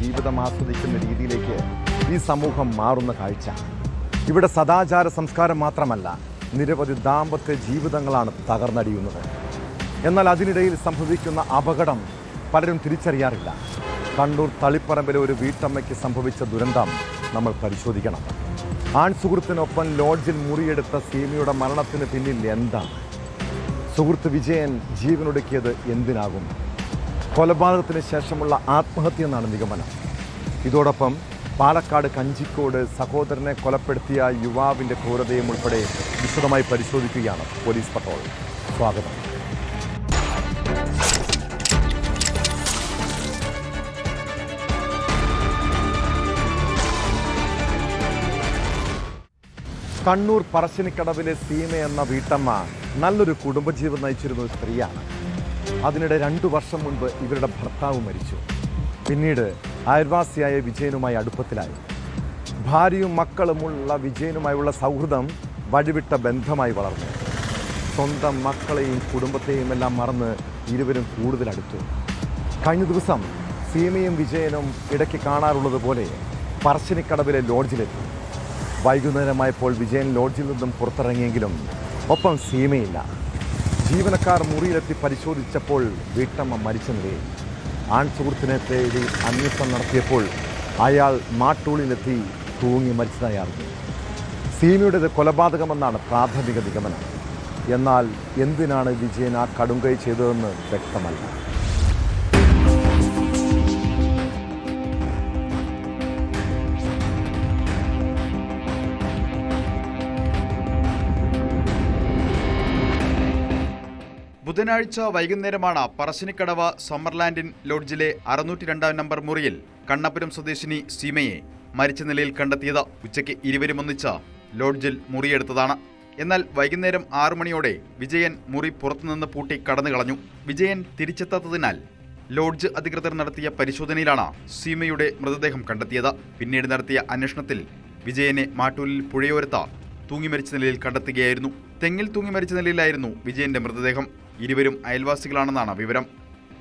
ജീവിതം ആസ്വദിക്കുന്ന രീതിയിലേക്ക് ഈ സമൂഹം മാറുന്ന കാഴ്ച. ഇവിടെ സദാചാര സംസ്കാരം മാത്രമല്ല, നിരവധി ദാമ്പത്യ ജീവിതങ്ങളാണ് തകർന്നടിയുന്നത്. എന്നാൽ അതിനിടയിൽ സംഭവിക്കുന്ന അപകടം പലരും തിരിച്ചറിയാറില്ല. കണ്ണൂർ തളിപ്പറമ്പിലെ ഒരു വീട്ടമ്മയ്ക്ക് സംഭവിച്ച ദുരന്തം നമ്മൾ പരിശോധിക്കണം. സുഹൃത്തിനൊപ്പം ലോഡ്ജിൽ മുറിയെടുത്ത സീമയുടെ മരണത്തിന് പിന്നിൽ എന്താണ്? സുഹൃത്ത് വിജയൻ ജീവനൊടുക്കിയത് എന്തിനാകും? കൊലപാതകത്തിന് ശേഷമുള്ള ആത്മഹത്യ എന്നാണ് നിഗമനം. ഇതോടൊപ്പം പാലക്കാട് കഞ്ചിക്കോട് സഹോദരനെ കൊലപ്പെടുത്തിയ യുവാവിൻ്റെ ക്രൂരതയും ഉൾപ്പെടെ വിശദമായി പരിശോധിക്കുകയാണ് പോലീസ് പട്രോൾ. സ്വാഗതം. കണ്ണൂർ പറശ്ശിനിക്കടവിലെ സീമ എന്ന വീട്ടമ്മ നല്ലൊരു കുടുംബജീവിതം നയിച്ചിരുന്ന ഒരു സ്ത്രീയാണ്. അതിനിടെ 2 വർഷം മുൻപ് ഇവരുടെ ഭർത്താവ് മരിച്ചു. പിന്നീട് അയൽവാസിയായ വിജയനുമായി അടുപ്പത്തിലായി. ഭാര്യയും മക്കളുമുള്ള വിജയനുമായുള്ള സൗഹൃദം വഴിവിട്ട ബന്ധമായി വളർന്നു. സ്വന്തം മക്കളെയും കുടുംബത്തെയും എല്ലാം മറന്ന് ഇരുവരും കൂടുതൽ അടുത്തു. കഴിഞ്ഞ ദിവസം സീമയും വിജയനും ഇടയ്ക്ക് കാണാറുള്ളത് പോലെ പറശ്ശിനിക്കടവിലെ ലോഡ്ജിലെത്തി. വൈകുന്നേരമായപ്പോൾ വിജയൻ ലോഡ്ജിൽ നിന്നും പുറത്തിറങ്ങിയെങ്കിലും ഒപ്പം സീമയില്ല. ജീവനക്കാർ മുറിയിലെത്തി പരിശോധിച്ചപ്പോൾ വീട്ടമ്മ മരിച്ച നിലയിൽ. സുഹൃത്തിനെ തേടി അന്വേഷണം നടത്തിയപ്പോൾ അയാൾ മാട്ടൂളിലെത്തി തൂങ്ങി മരിച്ചതായി അറിഞ്ഞു. സീമയുടേത് കൊലപാതകമെന്നാണ് പ്രാഥമിക നിഗമനം. എന്നാൽ എന്തിനാണ് വിജയൻ ആ കടുംകൈ ചെയ്തതെന്ന് വ്യക്തമല്ല. ബുധനാഴ്ച വൈകുന്നേരമാണ് പറശ്ശിനിക്കടവ് സമ്മർലാൻഡിൻ ലോഡ്ജിലെ 602 നമ്പർ മുറിയിൽ കണ്ണപുരം സ്വദേശിനി സീമയെ മരിച്ച നിലയിൽ കണ്ടെത്തിയത്. ഉച്ചയ്ക്ക് ഇരുവരും ഒന്നിച്ച് ലോഡ്ജിൽ മുറിയെടുത്തതാണ്. എന്നാൽ വൈകുന്നേരം 6 മണിയോടെ വിജയൻ മുറി പുറത്തുനിന്ന് പൂട്ടി കടന്നു കളഞ്ഞു. വിജയൻ തിരിച്ചെത്താത്തതിനാൽ ലോഡ്ജ് അധികൃതർ നടത്തിയ പരിശോധനയിലാണ് സീമയുടെ മൃതദേഹം കണ്ടെത്തിയത്. പിന്നീട് നടത്തിയ അന്വേഷണത്തിൽ വിജയനെ മാട്ടൂലിൽ പുഴയോരത്ത് തൂങ്ങി മരിച്ച നിലയിൽ കണ്ടെത്തുകയായിരുന്നു. തെങ്ങിൽ തൂങ്ങി മരിച്ച നിലയിലായിരുന്നു വിജയന്റെ മൃതദേഹം. ഇരുവരും അയൽവാസികളാണെന്നാണ് വിവരം.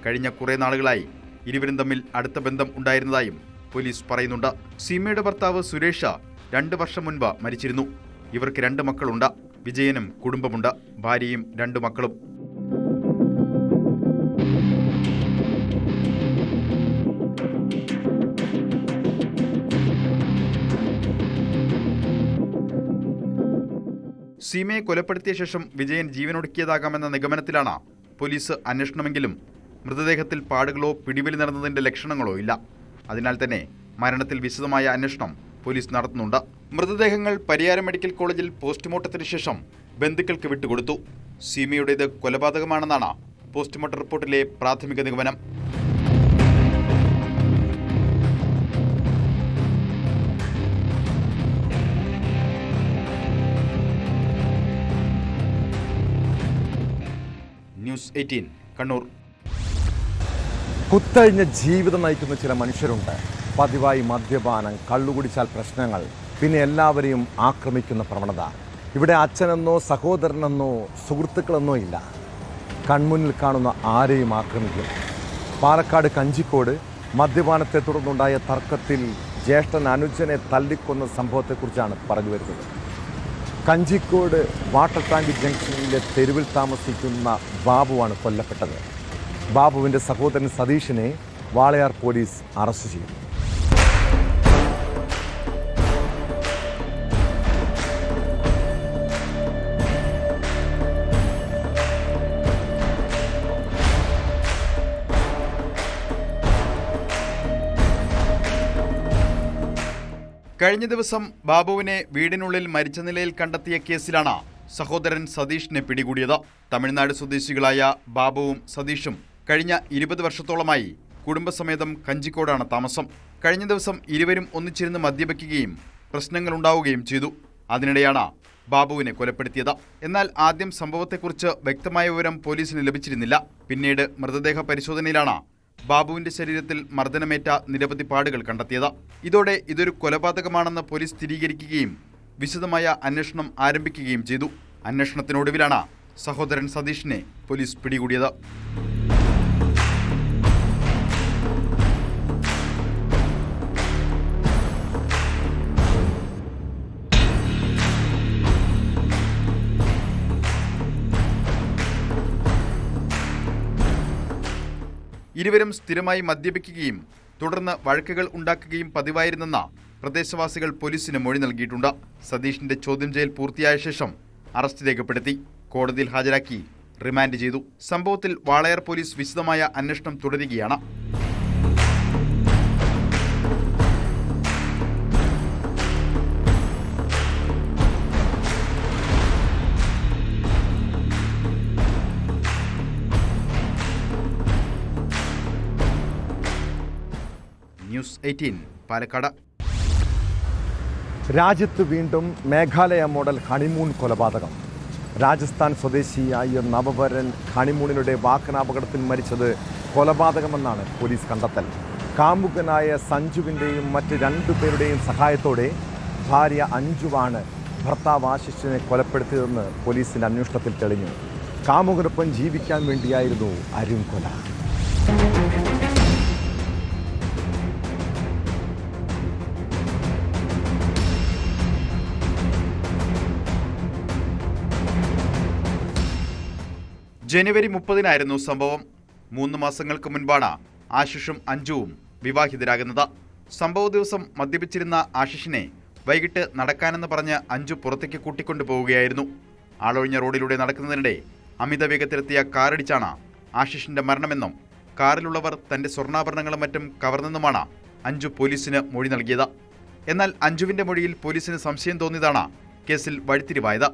കഴിഞ്ഞ കുറേ നാളുകളായി ഇരുവരും തമ്മിൽ അടുത്ത ബന്ധം ഉണ്ടായിരുന്നതായും പോലീസ് പറയുന്നുണ്ട്. സീമയുടെ ഭർത്താവ് സുരേഷ് 2 വർഷം മുൻപ് മരിച്ചിരുന്നു. ഇവർക്ക് 2 മക്കളുണ്ട്. വിജയനും കുടുംബമുണ്ട്, ഭാര്യയും 2 മക്കളും. സീമയെ കൊലപ്പെടുത്തിയ ശേഷം വിജയൻ ജീവനൊടുക്കിയതാകാമെന്ന നിഗമനത്തിലാണ് പോലീസ് അന്വേഷണമെങ്കിലും മൃതദേഹത്തിൽ പാടുകളോ പിടിവലി നടന്നതിന്റെ ലക്ഷണങ്ങളോ ഇല്ല. അതിനാൽ തന്നെ മരണത്തിൽ വിശദമായ അന്വേഷണം പോലീസ് നടത്തുന്നുണ്ട്. മൃതദേഹങ്ങൾ പരിയാരം മെഡിക്കൽ കോളേജിൽ പോസ്റ്റ്മോർട്ടത്തിന് ശേഷം ബന്ധുക്കൾക്ക് വിട്ടുകൊടുത്തു. സീമയുടേത് കൊലപാതകമാണെന്നാണ് പോസ്റ്റ്മോർട്ടം റിപ്പോർട്ടിലെ പ്രാഥമിക നിഗമനം. ന്യൂസ് 18 കണ്ണൂർ. കുത്തഴിഞ്ഞ ജീവിതം നയിക്കുന്ന ചില മനുഷ്യരുണ്ട്. പതിവായി മദ്യപാനം, കള്ളുകുടിച്ചാൽ പ്രശ്നങ്ങൾ, പിന്നെ എല്ലാവരെയും ആക്രമിക്കുന്ന പ്രവണത. ഇവിടെ അച്ഛനെന്നോ സഹോദരനെന്നോ സുഹൃത്തുക്കളെന്നോ ഇല്ല. കൺമുന്നിൽ കാണുന്ന ആരെയും ആക്രമിക്കും. പാലക്കാട് കഞ്ചിക്കോട് മദ്യപാനത്തെ തുടർന്നുണ്ടായ തർക്കത്തിൽ ജ്യേഷ്ഠൻ അനുജനെ തല്ലിക്കൊന്ന സംഭവത്തെക്കുറിച്ചാണ് പറഞ്ഞു വരുന്നത്. കഞ്ചിക്കോട് വാട്ടർ ടാങ്ക് ജംഗ്ഷനിലെ തെരുവിൽ താമസിക്കുന്ന ബാബുവാണ് കൊല്ലപ്പെട്ടത്. ബാബുവിൻ്റെ സഹോദരൻ സതീഷിനെ വാളയാർ പോലീസ് അറസ്റ്റ് ചെയ്തു. കഴിഞ്ഞ ദിവസം ബാബുവിനെ വീടിനുള്ളിൽ മരിച്ച നിലയിൽ കണ്ടെത്തിയ കേസിലാണ് സഹോദരൻ സതീഷിനെ പിടികൂടിയത്. തമിഴ്നാട് സ്വദേശികളായ ബാബുവും സതീഷും കഴിഞ്ഞ 20 വർഷത്തോളമായി കുടുംബസമേതം കഞ്ചിക്കോടാണ് താമസം. കഴിഞ്ഞ ദിവസം ഇരുവരും ഒന്നിച്ചിരുന്ന് മദ്യപിക്കുകയും പ്രശ്നങ്ങളുണ്ടാവുകയും ചെയ്തു. അതിനിടെയാണ് ബാബുവിനെ കൊലപ്പെടുത്തിയത്. എന്നാൽ ആദ്യം സംഭവത്തെക്കുറിച്ച് വ്യക്തമായ വിവരം പോലീസിന് ലഭിച്ചിരുന്നില്ല. പിന്നീട് മൃതദേഹ പരിശോധനയിലാണ് ബാബുവിന്റെ ശരീരത്തിൽ മർദ്ദനമേറ്റ നിരവധി പാടുകൾ കണ്ടെത്തിയത്. ഇതോടെ ഇതൊരു കൊലപാതകമാണെന്ന് പോലീസ് സ്ഥിരീകരിക്കുകയും വിശദമായ അന്വേഷണം ആരംഭിക്കുകയും ചെയ്തു. അന്വേഷണത്തിനൊടുവിലാണ് സഹോദരൻ സതീഷിനെ പോലീസ് പിടികൂടിയത്. ഇരുവരും സ്ഥിരമായി മദ്യപിക്കുകയും തുടർന്ന് വഴക്കുകൾ ഉണ്ടാക്കുകയും പതിവായിരുന്നെന്ന പ്രദേശവാസികൾ പോലീസിന് മൊഴി നൽകിയിട്ടുണ്ട്. സതീഷിന്റെ ചോദ്യം ചെയ്യൽ പൂർത്തിയായ ശേഷം അറസ്റ്റ് രേഖപ്പെടുത്തി കോടതിയിൽ ഹാജരാക്കി റിമാൻഡ് ചെയ്തു. സംഭവത്തിൽ വാളയാർ പോലീസ് വിശദമായ അന്വേഷണം തുടരുകയാണ്. ന്യൂസ് 18 പാലക്കാട്. രാജ്യത്ത് വീണ്ടും മേഘാലയ മോഡൽ ഹണിമൂൺ കൊലപാതകം. രാജസ്ഥാൻ സ്വദേശിയായ നവവരൻ ഹണിമൂണിനിടെ വാഹനാപകടത്തിൽ മരിച്ചത് കൊലപാതകമെന്നാണ് പോലീസ് കണ്ടെത്തൽ. കാമുകനായ സഞ്ജുവിൻ്റെയും മറ്റ് 2 പേരുടെയും സഹായത്തോടെ ഭാര്യ അഞ്ജുവാണ് ഭർത്താവ് ആശിഷിനെ കൊലപ്പെടുത്തിയതെന്ന് പോലീസിൻ്റെ അന്വേഷണത്തിൽ തെളിഞ്ഞു. കാമുകനൊപ്പം ജീവിക്കാൻ വേണ്ടിയായിരുന്നു അരുൺ കൊല. ജനുവരി 30-നായിരുന്നു സംഭവം. 3 മാസങ്ങൾക്ക് മുൻപാണ് ആശിഷും അഞ്ജുവും വിവാഹിതരാകുന്നത്. സംഭവ ദിവസം മദ്യപിച്ചിരുന്ന ആശിഷിനെ വൈകിട്ട് നടക്കാനെന്ന് പറഞ്ഞ് അഞ്ജു പുറത്തേക്ക് കൂട്ടിക്കൊണ്ടുപോവുകയായിരുന്നു. ആളൊഴിഞ്ഞ റോഡിലൂടെ നടക്കുന്നതിനിടെ അമിത വേഗത്തിലെത്തിയ കാറിടിച്ചാണ് ആശിഷിന്റെ മരണമെന്നും കാറിലുള്ളവർ തന്റെ സ്വർണ്ണാഭരണങ്ങളും മറ്റും കവർന്നെന്നുമാണ് അഞ്ജു പോലീസിന് മൊഴി നൽകിയത്. എന്നാൽ അഞ്ജുവിന്റെ മൊഴിയിൽ പോലീസിന് സംശയം തോന്നിയതാണ് കേസിൽ വഴിത്തിരിവായത്.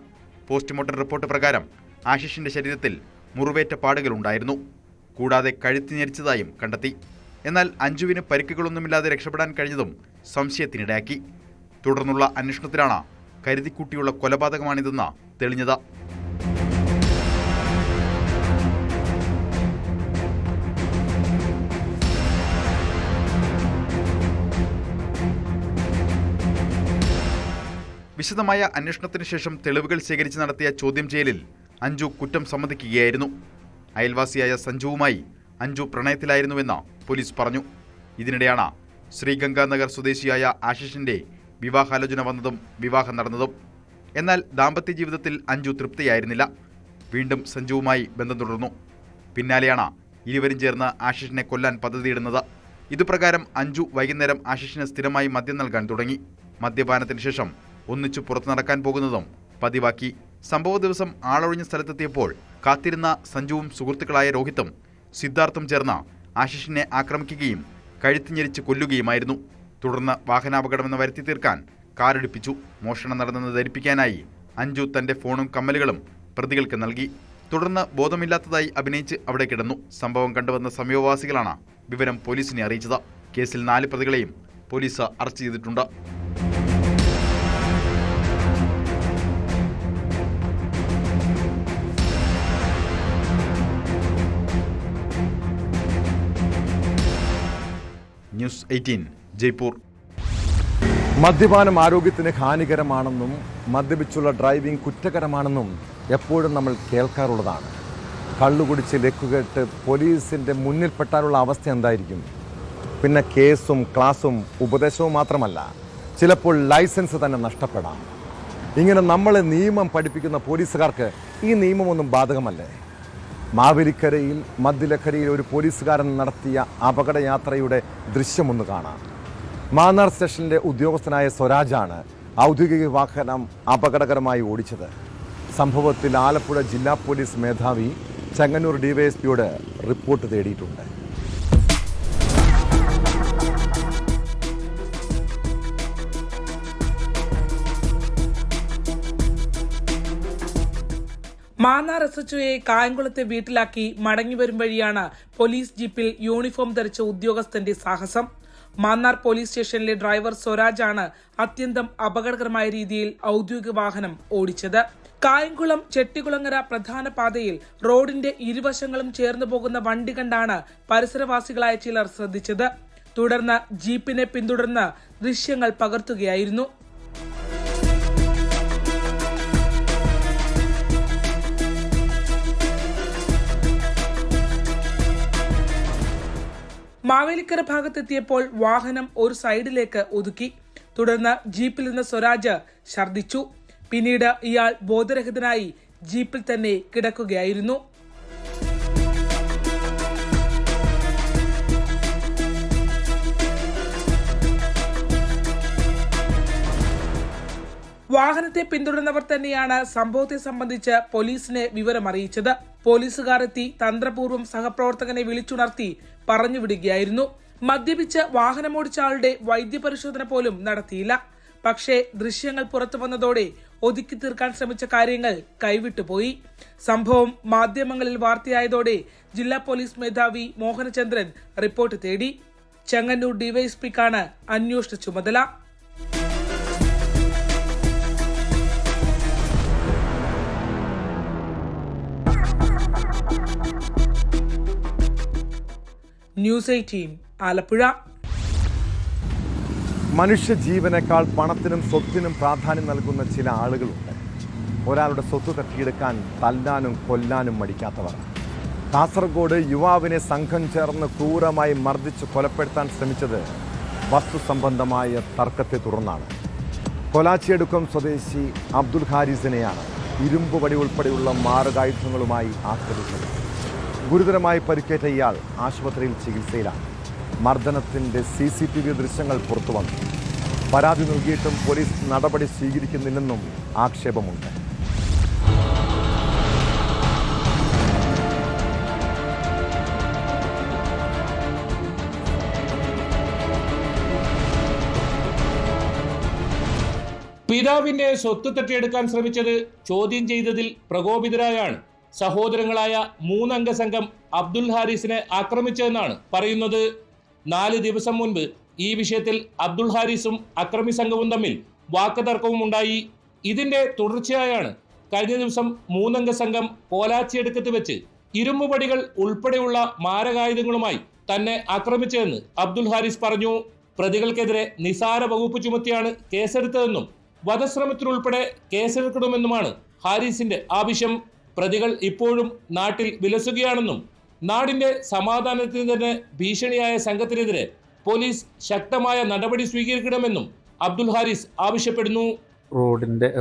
പോസ്റ്റ്മോർട്ടം റിപ്പോർട്ട് പ്രകാരം ആശിഷിന്റെ ശരീരത്തിൽ മുറിവേറ്റ പാടുകളുണ്ടായിരുന്നു. കൂടാതെ കഴുത്ത് ഞെരിച്ചതായും കണ്ടെത്തി. എന്നാൽ അഞ്ജുവിന് പരിക്കുകളൊന്നുമില്ലാതെ രക്ഷപ്പെടാൻ കഴിഞ്ഞതും സംശയത്തിനിടയാക്കി. തുടർന്നുള്ള അന്വേഷണത്തിലാണ് കരുതിക്കൂട്ടിയുള്ള കൊലപാതകമാണിതെന്ന് തെളിഞ്ഞത്. വിശദമായ അന്വേഷണത്തിന് ശേഷം തെളിവുകൾ ശേഖരിച്ച് നടത്തിയ ചോദ്യം ചെയ്യലിൽ അഞ്ജു കുറ്റം സമ്മതിക്കുകയായിരുന്നു. അയൽവാസിയായ സഞ്ജുവുമായി അഞ്ജു പ്രണയത്തിലായിരുന്നുവെന്ന് പോലീസ് പറഞ്ഞു. ഇതിനിടെയാണ് ശ്രീഗംഗാനഗർ സ്വദേശിയായ ആശിഷിന്റെ വിവാഹാലോചന വന്നതും വിവാഹം നടന്നതും. എന്നാൽ ദാമ്പത്യ ജീവിതത്തിൽ അഞ്ജു തൃപ്തിയായിരുന്നില്ല. വീണ്ടും സഞ്ജുവുമായി ബന്ധം തുടർന്നു. പിന്നാലെയാണ് ഇരുവരും ചേർന്ന് ആശിഷിനെ കൊല്ലാൻ പദ്ധതിയിടുന്നത്. ഇതുപ്രകാരം അഞ്ജു വൈകുന്നേരം ആശിഷിന് സ്ഥിരമായി മദ്യം നൽകാൻ തുടങ്ങി. മദ്യപാനത്തിന് ശേഷം ഒന്നിച്ചു പുറത്തു നടക്കാൻ പോകുന്നതും പതിവാക്കി. സംഭവ ദിവസം ആളൊഴിഞ്ഞ സ്ഥലത്തെത്തിയപ്പോൾ കാത്തിരുന്ന സഞ്ജുവും സുഹൃത്തുക്കളായ രോഹിത്തും സിദ്ധാർത്ഥും ചേർന്ന് ആശിഷിനെ ആക്രമിക്കുകയും കഴുത്ത് ഞെരിച്ച് കൊല്ലുകയുമായിരുന്നു. തുടർന്ന് വാഹനാപകടമെന്ന് വരുത്തി തീർക്കാൻ കാറിടിപ്പിച്ചു. മോഷണം നടന്നെന്ന് ധരിപ്പിക്കാനായി അഞ്ജു തന്റെ ഫോണും കമ്മലുകളും പ്രതികൾക്ക് നൽകി. തുടർന്ന് ബോധമില്ലാത്തതായി അഭിനയിച്ച് അവിടെ കിടന്നു. സംഭവം കണ്ടുവന്ന സമീപവാസികളാണ് വിവരം പോലീസിനെ അറിയിച്ചത്. കേസിൽ 4 പ്രതികളെയും പോലീസ് അറസ്റ്റ് ചെയ്തിട്ടുണ്ട്. ന്യൂസ് 18 ജയ്പൂർ. മദ്യപാനം ആരോഗ്യത്തിന് ഹാനികരമാണെന്നും മദ്യപിച്ചുള്ള ഡ്രൈവിംഗ് കുറ്റകരമാണെന്നും എപ്പോഴും നമ്മൾ കേൾക്കാറുള്ളതാണ്. കള്ളുകുടിച്ച് ലക്കുകെട്ട് പോലീസിൻ്റെ മുന്നിൽപ്പെട്ടാലുള്ള അവസ്ഥ എന്തായിരിക്കും? പിന്നെ കേസും ക്ലാസും ഉപദേശവും മാത്രമല്ല, ചിലപ്പോൾ ലൈസൻസ് തന്നെ നഷ്ടപ്പെടാം. ഇങ്ങനെ നമ്മളെ നിയമം പഠിപ്പിക്കുന്ന പോലീസുകാർക്ക് ഈ നിയമമൊന്നും ബാധകമല്ലേ? മാവേലിക്കരയിൽ മദ്യലഹരിയിൽ ഒരു പോലീസുകാരൻ നടത്തിയ അപകടയാത്രയുടെ ദൃശ്യമൊന്ന് കാണാം. മാന്നാർ സ്റ്റേഷനിലെ ഉദ്യോഗസ്ഥനായ സ്വരാജാണ് ഔദ്യോഗിക വാഹനം അപകടകരമായി ഓടിച്ചത്. സംഭവത്തിൽ ആലപ്പുഴ ജില്ലാ പോലീസ് മേധാവി ചെങ്ങന്നൂർ ഡിവൈഎസ്പിയോട് റിപ്പോർട്ട് തേടിയിട്ടുണ്ട്. മാന്നാർ SHOയെ കായംകുളത്തെ വീട്ടിലാക്കി മടങ്ങിവരും വഴിയാണ് പോലീസ് ജീപ്പിൽ യൂണിഫോം ധരിച്ച ഉദ്യോഗസ്ഥന്റെ സാഹസം. മാന്നാർ പോലീസ് സ്റ്റേഷനിലെ ഡ്രൈവർ സ്വരാജാണ് അത്യന്തം അപകടകരമായ രീതിയിൽ ഔദ്യോഗിക വാഹനം ഓടിച്ചത്. കായംകുളം ചെട്ടികുളങ്ങര പ്രധാന പാതയിൽ റോഡിന്റെ ഇരുവശങ്ങളും ചേർന്നു പോകുന്ന വണ്ടി കണ്ടാണ് പരിസരവാസികളായ ചിലർ ശ്രദ്ധിച്ചത്. തുടർന്ന് ജീപ്പിനെ പിന്തുടർന്ന് ദൃശ്യങ്ങൾ പകർത്തുകയായിരുന്നു. മാവേലിക്കര ഭാഗത്തെത്തിയപ്പോൾ വാഹനം ഒരു സൈഡിലേക്ക് ഒതുക്കി. തുടർന്ന് ജീപ്പിൽ നിന്ന് സ്വരാജ് ഛർദ്ദിച്ചു. പിന്നീട് ഇയാൾ ബോധരഹിതനായി ജീപ്പിൽ തന്നെ കിടക്കുകയായിരുന്നു. വാഹനത്തെ പിന്തുടർന്നവർ തന്നെയാണ് സംഭവത്തെ സംബന്ധിച്ച് പോലീസിനെ വിവരമറിയിച്ചത്. പോലീസുകാർ എത്തി തന്ത്രപൂർവ്വം സഹപ്രവർത്തകനെ വിളിച്ചുണർത്തി പറഞ്ഞുവിടുകയായിരുന്നു. മദ്യപിച്ച് വാഹനമോടിച്ച ആളുടെ വൈദ്യപരിശോധന പോലും നടത്തിയില്ല. പക്ഷേ ദൃശ്യങ്ങൾ പുറത്തു വന്നതോടെ ഒതുക്കി തീർക്കാൻ ശ്രമിച്ച കാര്യങ്ങൾ കൈവിട്ടുപോയി. സംഭവം മാധ്യമങ്ങളിൽ വാർത്തയായതോടെ ജില്ലാ പോലീസ് മേധാവി മോഹനചന്ദ്രൻ റിപ്പോർട്ട് തേടി. ചെങ്ങന്നൂർ ഡിവൈഎസ്പിക്കാണ് അന്വേഷണ ചുമതല. ന്യൂസ് 18 ആലപ്പുഴ. മനുഷ്യജീവനേക്കാൾ പണത്തിനും സ്വത്തിനും പ്രാധാന്യം നൽകുന്ന ചില ആളുകളുണ്ട്. ഒരാളുടെ സ്വത്ത് തട്ടിയെടുക്കാൻ തല്ലാനും കൊല്ലാനും മടിക്കാത്തവർ. കാസർഗോഡ് യുവാവിനെ സംഘം ചേർന്ന് ക്രൂരമായി മർദ്ദിച്ച് കൊലപ്പെടുത്താൻ ശ്രമിച്ചത് വസ്തുസംബന്ധമായ തർക്കത്തെ തുടർന്നാണ്. കൊലാച്ചിയടുക്കം സ്വദേശി അബ്ദുൽ ഹാരിസിനെയാണ് ഇരുമ്പ് വടി ഉൾപ്പെടെയുള്ള മാരകായുധങ്ങളുമായി ആക്രമിച്ചത്. ഗുരുതരമായി പരിക്കേറ്റ ഇയാൾ ആശുപത്രിയിൽ ചികിത്സയിലാണ്. മർദ്ദനത്തിൻ്റെ CCTV ദൃശ്യങ്ങൾ പുറത്തു വന്നു. പരാതി നൽകിയിട്ടും പോലീസ് നടപടി സ്വീകരിക്കുന്നില്ലെന്നും ആക്ഷേപമുണ്ട്. പിതാവിന്റെ സ്വത്ത് തട്ടിയെടുക്കാൻ ശ്രമിച്ചത് ചോദ്യം ചെയ്തതിൽ പ്രകോപിതരായാണ് സഹോദരങ്ങളായ 3 അംഗ സംഘം അബ്ദുൽ ഹാരിസിനെ ആക്രമിച്ചതെന്നാണ് പറയുന്നത്. 4 ദിവസം മുൻപ് ഈ വിഷയത്തിൽ അബ്ദുൽ ഹാരിസും അക്രമി സംഘവും തമ്മിൽ വാക്കുതർക്കവും ഉണ്ടായി. ഇതിന്റെ തുടർച്ചയായാണ് കഴിഞ്ഞ ദിവസം 3 അംഗ സംഘം കോലാച്ചിയടുക്കത്ത് വെച്ച് ഇരുമ്പുപടികൾ ഉൾപ്പെടെയുള്ള മാരകായുധങ്ങളുമായി തന്നെ ആക്രമിച്ചതെന്ന് അബ്ദുൽ ഹാരിസ് പറഞ്ഞു. പ്രതികൾക്കെതിരെ നിസാര വകുപ്പ് ചുമത്തിയാണ് കേസെടുത്തതെന്നും വധശ്രമത്തിനുൾപ്പെടെ കേസെടുക്കണമെന്നുമാണ് ഹാരിസിന്റെ ആവശ്യം. പ്രതികൾ ഇപ്പോഴും നാട്ടിൽ വിലസുകയാണെന്നും നാടിന്റെ സമാധാനത്തിന് തന്നെ ഭീഷണിയായ സംഘത്തിനെതിരെ പോലീസ് ശക്തമായ നടപടി സ്വീകരിക്കണമെന്നും അബ്ദുൽ ഹാരിസ് ആവശ്യപ്പെടുന്നു.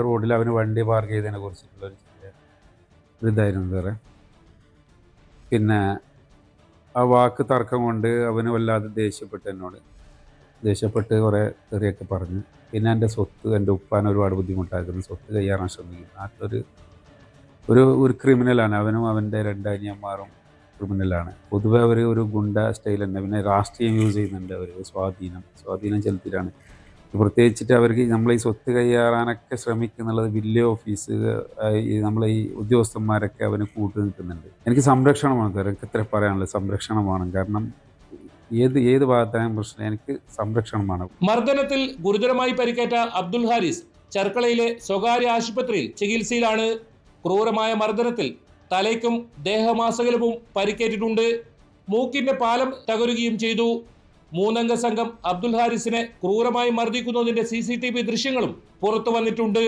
റോഡിൽ അവന് വണ്ടി പാർക്ക് ചെയ്തതിനെ കുറിച്ചിട്ടുള്ള ഇതായിരുന്നു വേറെ. പിന്നെ ആ വാക്ക് തർക്കം കൊണ്ട് അവന് വല്ലാതെ ദേഷ്യപ്പെട്ട് കുറേ തെറിയൊക്കെ പറഞ്ഞു. പിന്നെ എൻ്റെ സ്വത്ത്, എൻ്റെ ഉപ്പാൻ ഒരുപാട് ബുദ്ധിമുട്ടായിരുന്നു. സ്വത്ത് കയ്യാറാൻ ശ്രമിക്കുന്നു. നാട്ടിലൊരു ഒരു ക്രിമിനലാണ്. അവനും അവൻ്റെ 2 അനിയന്മാരും ക്രിമിനലാണ്. പൊതുവെ അവർ ഒരു ഗുണ്ട സ്റ്റൈൽ തന്നെ. പിന്നെ രാഷ്ട്രീയം യൂസ് ചെയ്യുന്നുണ്ട്. അവർ സ്വാധീനം ചെലുത്തിയിട്ടാണ്. പ്രത്യേകിച്ചിട്ട് അവർക്ക് നമ്മൾ ഈ സ്വത്ത് കയ്യേറാനൊക്കെ ശ്രമിക്കുന്നുള്ളത് വലിയ ഓഫീസ് നമ്മളെ ഈ ഉദ്യോഗസ്ഥന്മാരൊക്കെ അവന് കൂട്ടു നിൽക്കുന്നുണ്ട്. എനിക്ക് സംരക്ഷണമാണ്, എനിക്ക് ഇത്ര പറയാനുള്ളത് സംരക്ഷണമാണ്. കാരണം ഏത് ഭാഗത്തായും പ്രശ്നം, എനിക്ക് സംരക്ഷണമാണ്. മർദ്ദനത്തിൽ ഗുരുതരമായി പരിക്കേറ്റ അബ്ദുൽ ഹാരിസ് ചെർക്കളയിലെ സ്വകാര്യ ആശുപത്രിയിൽ ചികിത്സയിലാണ്. ക്രൂരമായ മർദ്ദനത്തിൽ തലയ്ക്കും ദേഹമാസകലവും പരിക്കേറ്റിട്ടുണ്ട്. മൂക്കിന്റെ പാലം തകരുകയും ചെയ്തു. 3 അംഗ സംഘം അബ്ദുൽ ഹാരിസിനെ ക്രൂരമായി മർദ്ദിക്കുന്നതിന്റെ CCTV ദൃശ്യങ്ങളും പുറത്തു വന്നിട്ടുണ്ട്.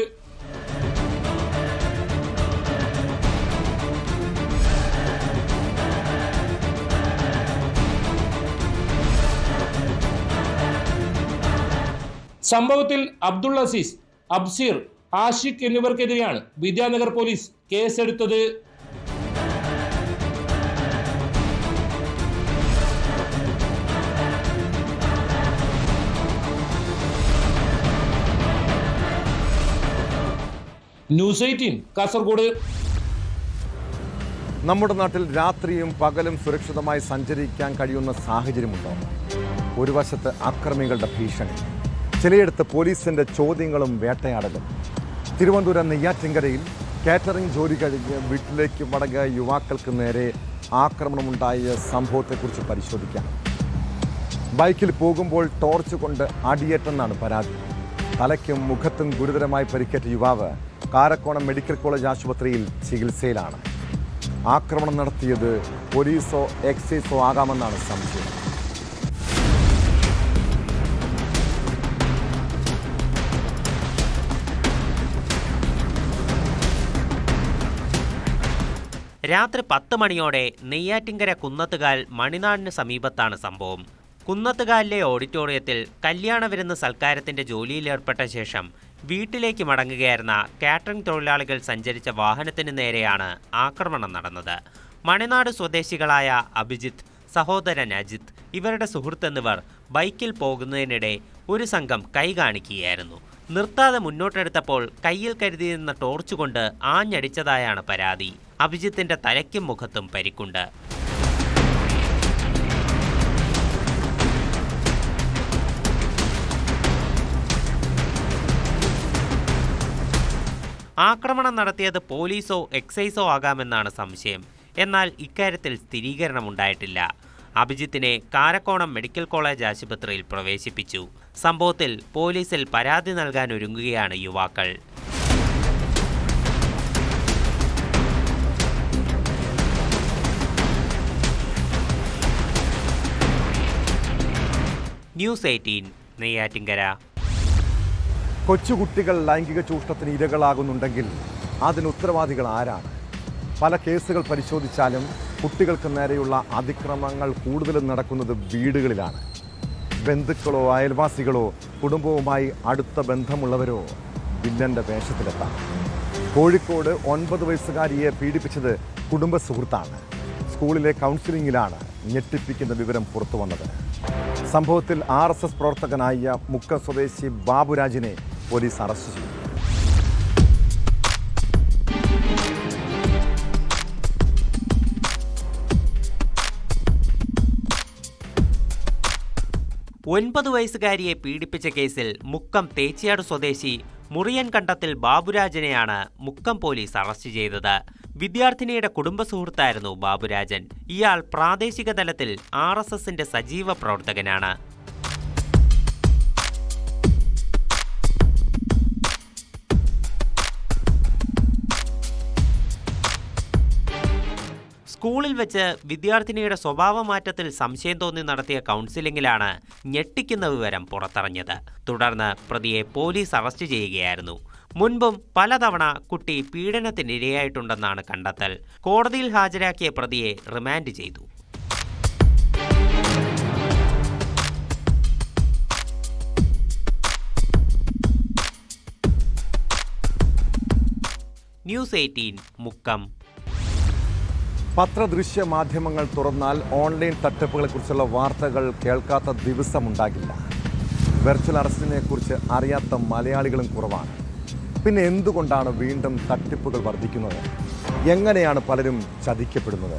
സംഭവത്തിൽ അബ്ദുൾ അസീസ്, അബ്സീർ, ആഷിഖ് എന്നിവർക്കെതിരെയാണ് വിദ്യാനഗർ പോലീസ് കേസെടുത്തത്. ന്യൂസ് 18 കാസർഗോഡ്. നമ്മുടെ നാട്ടിൽ രാത്രിയും പകലും സുരക്ഷിതമായി സഞ്ചരിക്കാൻ കഴിയുന്ന സാഹചര്യമുണ്ടോ? ഒരു വശത്ത് അക്രമികളുടെ ഭീഷണി, ചിലയിടത്ത് പോലീസിന്റെ ചോദ്യങ്ങളും വേട്ടയാടലും. തിരുവനന്തപുരം നെയ്യാറ്റിൻകരയിൽ കാറ്ററിംഗ് ജോലി കഴിഞ്ഞ് വീട്ടിലേക്ക് മടങ്ങിയ യുവാക്കൾക്ക് നേരെ ആക്രമണമുണ്ടായ സംഭവത്തെക്കുറിച്ച് പരിശോധിക്കാം. ബൈക്കിൽ പോകുമ്പോൾ ടോർച്ച് കൊണ്ട് അടിയേറ്റെന്നാണ് പരാതി. തലയ്ക്കും മുഖത്തും ഗുരുതരമായി പരിക്കേറ്റ യുവാവ് കാരക്കോണം മെഡിക്കൽ കോളേജ് ആശുപത്രിയിൽ ചികിത്സയിലാണ്. ആക്രമണം നടത്തിയത് പോലീസോ എക്സൈസോ ആകാമെന്നാണ് സംശയം. രാത്രി 10 മണിയോടെ നെയ്യാറ്റിൻകര കുന്നത്തുകാൽ മണിനാടിന് സമീപത്താണ് സംഭവം. കുന്നത്തുകാലിലെ ഓഡിറ്റോറിയത്തിൽ കല്യാണ വിരുന്ന് സൽക്കാരത്തിന്റെ ജോലിയിലേർപ്പെട്ട ശേഷം വീട്ടിലേക്ക് മടങ്ങുകയായിരുന്ന കാറ്ററിംഗ് തൊഴിലാളികൾ സഞ്ചരിച്ച വാഹനത്തിന് നേരെയാണ് ആക്രമണം നടന്നത്. മണിനാട് സ്വദേശികളായ അഭിജിത്ത്, സഹോദരൻ അജിത്ത്, ഇവരുടെ സുഹൃത്ത് എന്നിവർ ബൈക്കിൽ പോകുന്നതിനിടെ ഒരു സംഘം കൈ കാണിക്കുകയായിരുന്നു. നിർത്താതെ മുന്നോട്ടെടുത്തപ്പോൾ കയ്യിൽ കരുതിയിരുന്ന ടോർച്ച് കൊണ്ട് ആഞ്ഞടിച്ചതായാണ് പരാതി. അഭിജിത്തിന്റെ തലയ്ക്കും മുഖത്തും പരിക്കുണ്ട്. ആക്രമണം നടത്തിയത് പോലീസോ എക്സൈസോ ആകാമെന്നാണ് സംശയം. എന്നാൽ ഇക്കാര്യത്തിൽ സ്ഥിരീകരണമുണ്ടായിട്ടില്ല. അഭിജിത്തിനെ കാരക്കോണം മെഡിക്കൽ കോളേജ് ആശുപത്രിയിൽ പ്രവേശിപ്പിച്ചു. സംഭവത്തിൽ പോലീസിൽ പരാതി നൽകാൻ ഒരുങ്ങുകയാണ് യുവാക്കൾ. ന്യൂസ് 18 നെയ്യാറ്റിൻകര. കൊച്ചുകുട്ടികൾ ലൈംഗിക ചൂഷണത്തിന് ഇരകളാകുന്നുണ്ടെങ്കിൽ അതിന് ഉത്തരവാദികൾ ആരാണ്? പല കേസുകൾ പരിശോധിച്ചാലും കുട്ടികൾക്ക് നേരെയുള്ള അതിക്രമങ്ങൾ കൂടുതലും നടക്കുന്നത് വീടുകളിലാണ്. ബന്ധുക്കളോ അയൽവാസികളോ കുടുംബവുമായി അടുത്ത ബന്ധമുള്ളവരോ വില്ലൻ്റെ വേഷത്തിലെത്താം. കോഴിക്കോട് 9 വയസ്സുകാരിയെ പീഡിപ്പിച്ചത് കുടുംബ സുഹൃത്താണ്. സ്കൂളിലെ കൗൺസിലിംഗിലാണ് ഞെട്ടിപ്പിക്കുന്ന വിവരം പുറത്തു വന്നത്. സംഭവത്തിൽ RSS പ്രവർത്തകനായ മുക്കം സ്വദേശി ബാബുരാജിനെ പോലീസ് അറസ്റ്റ് ചെയ്തു. ഒൻപത് വയസ്സുകാരിയെ പീഡിപ്പിച്ച കേസിൽ മുക്കം തേച്ചിയാട് സ്വദേശി മുറിയൻ കണ്ടത്തിൽ ബാബുരാജനെയാണ് മുക്കം പോലീസ് അറസ്റ്റ് ചെയ്തത്. വിദ്യാർത്ഥിനിയുടെ കുടുംബ സുഹൃത്തായിരുന്നു ബാബുരാജൻ. ഇയാൾ പ്രാദേശിക തലത്തിൽ RSSന്റെ സജീവ പ്രവർത്തകനാണ്. സ്കൂളിൽ വെച്ച് വിദ്യാർത്ഥിനിയുടെ സ്വഭാവമാറ്റത്തിൽ സംശയം തോന്നി നടത്തിയ കൗൺസിലിംഗിലാണ് ഞെട്ടിക്കുന്ന വിവരം പുറത്തറിഞ്ഞത്. തുടർന്ന് പ്രതിയെ പോലീസ് അറസ്റ്റ് ചെയ്യുകയായിരുന്നു. മുൻപും പലതവണ കുട്ടി പീഡനത്തിനിരയായിട്ടുണ്ടെന്നാണ് കണ്ടെത്തൽ. കോടതിയിൽ ഹാജരാക്കിയ പ്രതിയെ റിമാൻഡ് ചെയ്തു. ന്യൂസ് 18 മുക്കം. പത്രദൃശ്യ മാധ്യമങ്ങൾ തുറന്നാൽ ഓൺലൈൻ തട്ടിപ്പുകളെക്കുറിച്ചുള്ള വാർത്തകൾ കേൾക്കാത്ത ദിവസമുണ്ടാകില്ല. വെർച്വൽ അറസ്റ്റിനെ കുറിച്ച് അറിയാത്ത മലയാളികളും കുറവാണ്. പിന്നെ എന്തുകൊണ്ടാണ് വീണ്ടും തട്ടിപ്പുകൾ വർദ്ധിക്കുന്നത്? എങ്ങനെയാണ് പലരും ചതിക്കപ്പെടുന്നത്?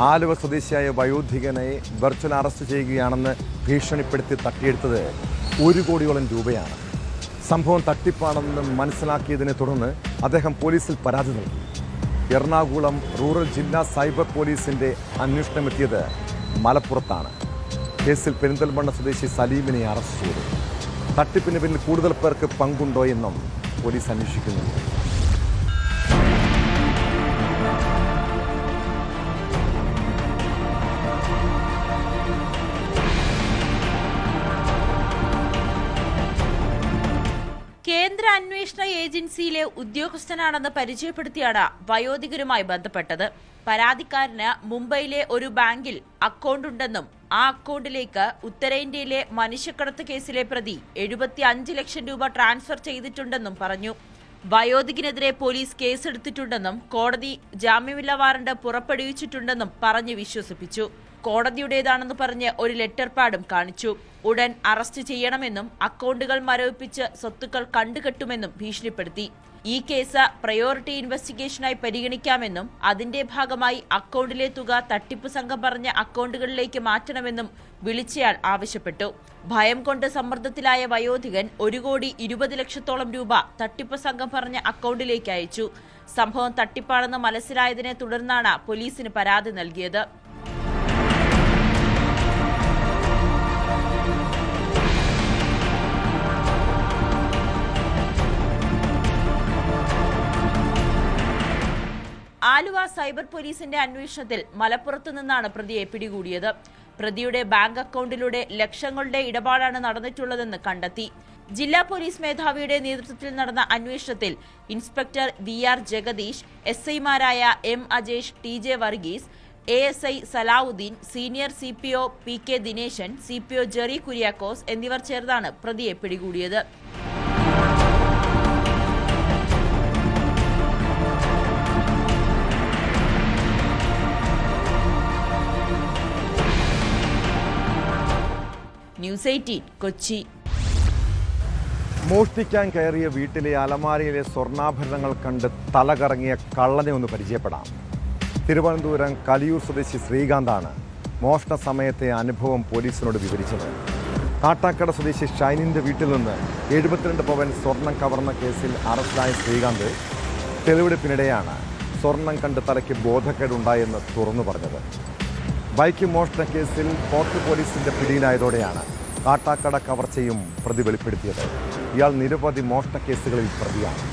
ആലുവ സ്വദേശിയായ വയോധികനെ വെർച്വൽ അറസ്റ്റ് ചെയ്യുകയാണെന്ന് ഭീഷണിപ്പെടുത്തി തട്ടിയെടുത്തത് 1 കോടിയോളം രൂപയാണ്. സംഭവം തട്ടിപ്പാണെന്ന് മനസ്സിലാക്കിയതിനെ തുടർന്ന് അദ്ദേഹം പോലീസിൽ പരാതി നൽകി. എറണാകുളം റൂറൽ ജില്ലാ സൈബർ പോലീസിന്റെ അന്വേഷണമെത്തിയത് മലപ്പുറത്താണ്. കേസിൽ പെരിന്തൽമണ്ണ സ്വദേശി സലീമിനെ അറസ്റ്റ് ചെയ്തു. തട്ടിപ്പിന് പിന്നിൽ കൂടുതൽ പേർക്ക് പങ്കുണ്ടോ എന്നും പോലീസ് അന്വേഷിക്കുന്നുണ്ട്. കേന്ദ്ര അന്വേഷണ ഏജൻസിയിലെ ഉദ്യോഗസ്ഥനാണെന്ന് പരിചയപ്പെടുത്തിയാണ് വയോധികരുമായി ബന്ധപ്പെട്ടത്. പരാതിക്കാരന് മുംബൈയിലെ ഒരു ബാങ്കിൽ അക്കൗണ്ട് ഉണ്ടെന്നും ആ അക്കൗണ്ടിലേക്ക് ഉത്തരേന്ത്യയിലെ മനുഷ്യക്കടത്ത് കേസിലെ പ്രതി 75 ലക്ഷം രൂപ ട്രാൻസ്ഫർ ചെയ്തിട്ടുണ്ടെന്നും പറഞ്ഞു. വയോധികനെതിരെ പോലീസ് കേസെടുത്തിട്ടുണ്ടെന്നും കോടതി ജാമ്യമില്ലാ വാറണ്ട് പുറപ്പെടുവിച്ചിട്ടുണ്ടെന്നും പറഞ്ഞ് വിശ്വസിപ്പിച്ചു. കോടതിയുടേതാണെന്ന് പറഞ്ഞ് ഒരു ലെറ്റർ പാഡും കാണിച്ചു. ഉടൻ അറസ്റ്റ് ചെയ്യണമെന്നും അക്കൗണ്ടുകൾ മരവിപ്പിച്ച് സ്വത്തുക്കൾ കണ്ടുകെട്ടുമെന്നും ഭീഷണിപ്പെടുത്തി. ഈ കേസ് പ്രയോറിറ്റി ഇൻവെസ്റ്റിഗേഷനായി പരിഗണിക്കാമെന്നും അതിന്റെ ഭാഗമായി അക്കൗണ്ടിലെ തുക തട്ടിപ്പ് സംഘം പറഞ്ഞ അക്കൗണ്ടുകളിലേക്ക് മാറ്റണമെന്നും വിളിച്ചയാൾ ആവശ്യപ്പെട്ടു. ഭയം കൊണ്ട് സമ്മർദ്ദത്തിലായ വയോധികൻ 1,20 ലക്ഷത്തോളം രൂപ തട്ടിപ്പ് സംഘം പറഞ്ഞ അക്കൗണ്ടിലേക്ക് അയച്ചു. സംഭവം തട്ടിപ്പാണെന്ന് മനസ്സിലായതിനെ തുടർന്നാണ് പോലീസിന് പരാതി നൽകിയത്. ആലുവ സൈബർ പോലീസിന്റെ അന്വേഷണത്തിൽ മലപ്പുറത്തു നിന്നാണ് പ്രതിയെ പിടികൂടിയത്. പ്രതിയുടെ ബാങ്ക് അക്കൗണ്ടിലൂടെ ലക്ഷങ്ങളുടെ ഇടപാടാണ് നടന്നിട്ടുള്ളതെന്ന് കണ്ടെത്തി. ജില്ലാ പോലീസ് മേധാവിയുടെ നേതൃത്വത്തിൽ നടന്ന അന്വേഷണത്തിൽ ഇൻസ്പെക്ടർ VR ജഗദീഷ്, SIമാരായ M Ajesh, TJ Varghese, ASI Salavudheen, senior CPO PK Dineshan, CPO Jerry Kuriakose എന്നിവർ ചേർന്നാണ് പ്രതിയെ പിടികൂടിയത്. ന്യൂസ് 18 കൊച്ചി. മോഷ്ടിക്കാൻ കയറിയ വീട്ടിലെ അലമാരയിലെ സ്വർണ്ണാഭരണങ്ങൾ കണ്ട് തലകറങ്ങിയ കള്ളനെ ഒന്ന് പരിചയപ്പെടാം. തിരുവനന്തപുരം കലിയൂർ സ്വദേശി ശ്രീകാന്താണ് മോഷണ സമയത്തെ അനുഭവം പോലീസിനോട് വിവരിച്ചത്. കാട്ടാക്കട സ്വദേശി ഷൈനിൻ്റെ വീട്ടിൽ നിന്ന് 72 പവൻ സ്വർണം കവർന്ന കേസിൽ അറസ്റ്റിലായ ശ്രീകാന്ത് തെളിവെടുപ്പിനിടെയാണ് സ്വർണം കണ്ട് തലയ്ക്ക് ബോധക്കേടുണ്ടായെന്ന് തുറന്നു പറഞ്ഞത്. ബൈക്ക് മോഷണ കേസിൽ ഫോർട്ട് പോലീസിന്റെ പിടിയിലായതോടെയാണ് കാട്ടാക്കട കവർച്ചയും പ്രതി വെളിപ്പെടുത്തിയത്. ഇയാൾ നിരവധി മോഷണ കേസുകളിൽ പ്രതിയാണ്.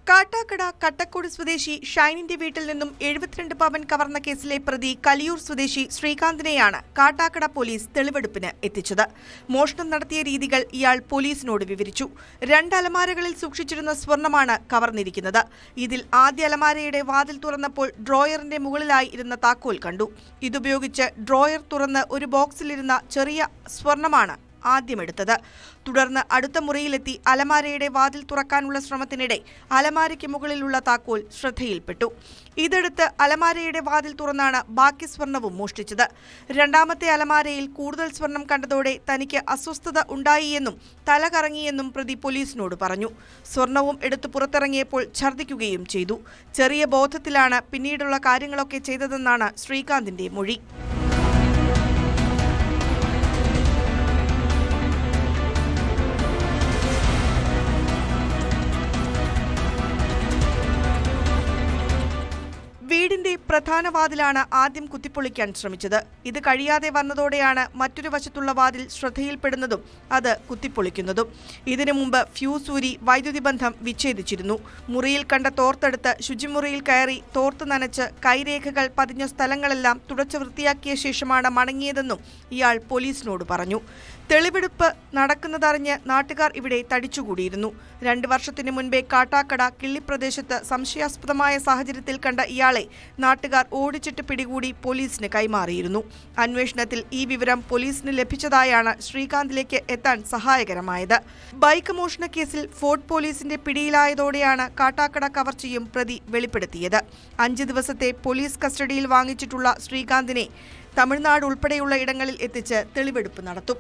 കാട്ടാക്കട കട്ടക്കോട് സ്വദേശി ഷൈനിന്റെ വീട്ടിൽ നിന്നും 72 പവൻ കവർന്ന കേസിലെ പ്രതി കലിയൂർ സ്വദേശി ശ്രീകാന്തിനെയാണ് കാട്ടാക്കട പോലീസ് തെളിവെടുപ്പിന് എത്തിച്ചത്. മോഷണം നടത്തിയ രീതികൾ ഇയാൾ പോലീസിനോട് വിവരിച്ചു. 2 അലമാരകളിൽ സൂക്ഷിച്ചിരുന്ന സ്വർണമാണ് കവർന്നിരിക്കുന്നത്. ഇതിൽ ആദ്യ അലമാരയുടെ വാതിൽ തുറന്നപ്പോൾ ഡ്രോയറിന്റെ മുകളിലായി ഇരുന്ന താക്കോൽ കണ്ടു. ഇതുപയോഗിച്ച് ഡ്രോയർ തുറന്ന് ഒരു ബോക്സിലിരുന്ന ചെറിയ സ്വർണമാണ് ആദ്യമെടുത്തത്. തുടർന്ന് അടുത്ത മുറിയിലെത്തി അലമാരയുടെ വാതിൽ തുറക്കാനുള്ള ശ്രമത്തിനിടെ അലമാരയ്ക്ക് മുകളിലുള്ള താക്കോൽ ശ്രദ്ധയിൽപ്പെട്ടു. ഇതെടുത്ത് അലമാരയുടെ വാതിൽ തുറന്നാണ് ബാക്കി സ്വർണവും മോഷ്ടിച്ചത്. 2ാമത്തെ അലമാരയിൽ കൂടുതൽ സ്വർണം കണ്ടതോടെ തനിക്ക് അസ്വസ്ഥത ഉണ്ടായിയെന്നും തല കറങ്ങിയെന്നും പ്രതി പോലീസിനോട് പറഞ്ഞു. സ്വർണവും എടുത്ത് പുറത്തിറങ്ങിയപ്പോൾ ഛർദ്ദിക്കുകയും ചെയ്തു. ചെറിയ ബോധത്തിലാണ് പിന്നീടുള്ള കാര്യങ്ങളൊക്കെ ചെയ്തതെന്നാണ് ശ്രീകാന്തിന്റെ മൊഴി. വീടിന്റെ പ്രധാന വാതിലാണ് ആദ്യം കുത്തിപ്പൊളിക്കാൻ ശ്രമിച്ചത്. ഇത് കഴിയാതെ വന്നതോടെയാണ് മറ്റൊരു വശത്തുള്ള വാതിൽ ശ്രദ്ധയിൽപ്പെടുന്നതും അത് കുത്തിപ്പൊളിക്കുന്നതും. ഇതിനു മുമ്പ് ഫ്യൂസ് ഊരി വൈദ്യുതി ബന്ധം വിച്ഛേദിച്ചിരുന്നു. മുറിയിൽ കണ്ട തോർത്തെടുത്ത് ശുചിമുറിയിൽ കയറി തോർത്ത് നനച്ച് കൈരേഖകൾ പതിഞ്ഞ സ്ഥലങ്ങളെല്ലാം തുടച്ചു വൃത്തിയാക്കിയ ശേഷമാണ് മടങ്ങിയതെന്നും ഇയാൾ പോലീസിനോട് പറഞ്ഞു. തെളിവെടുപ്പ് നടക്കുന്നതറിഞ്ഞ് നാട്ടുകാർ ഇവിടെ തടിച്ചുകൂടിയിരുന്നു. 2 വർഷത്തിന് മുൻപേ കാട്ടാക്കട കിള്ളിപ്രദേശത്ത് സംശയാസ്പദമായ സാഹചര്യത്തിൽ കണ്ട ഇയാളെ നാട്ടുകാർ ഓടിച്ചിട്ട് പിടികൂടി പോലീസിന് കൈമാറിയിരുന്നു. അന്വേഷണത്തിൽ ഈ വിവരം പോലീസിന് ലഭിച്ചതായാണ് ശ്രീകാന്തിലേക്ക് എത്താൻ സഹായകരമായത്. ബൈക്ക് മോഷണ കേസിൽ ഫോർട്ട് പോലീസിന്റെ പിടിയിലായതോടെയാണ് കാട്ടാക്കട കവർച്ചയും പ്രതി വെളിപ്പെടുത്തിയത്. 5 ദിവസത്തെ പോലീസ് കസ്റ്റഡിയിൽ വാങ്ങിച്ചിട്ടുള്ള ശ്രീകാന്തിനെ തമിഴ്നാട് ഉൾപ്പെടെയുള്ള ഇടങ്ങളിൽ എത്തിച്ച് തെളിവെടുപ്പ് നടത്തും.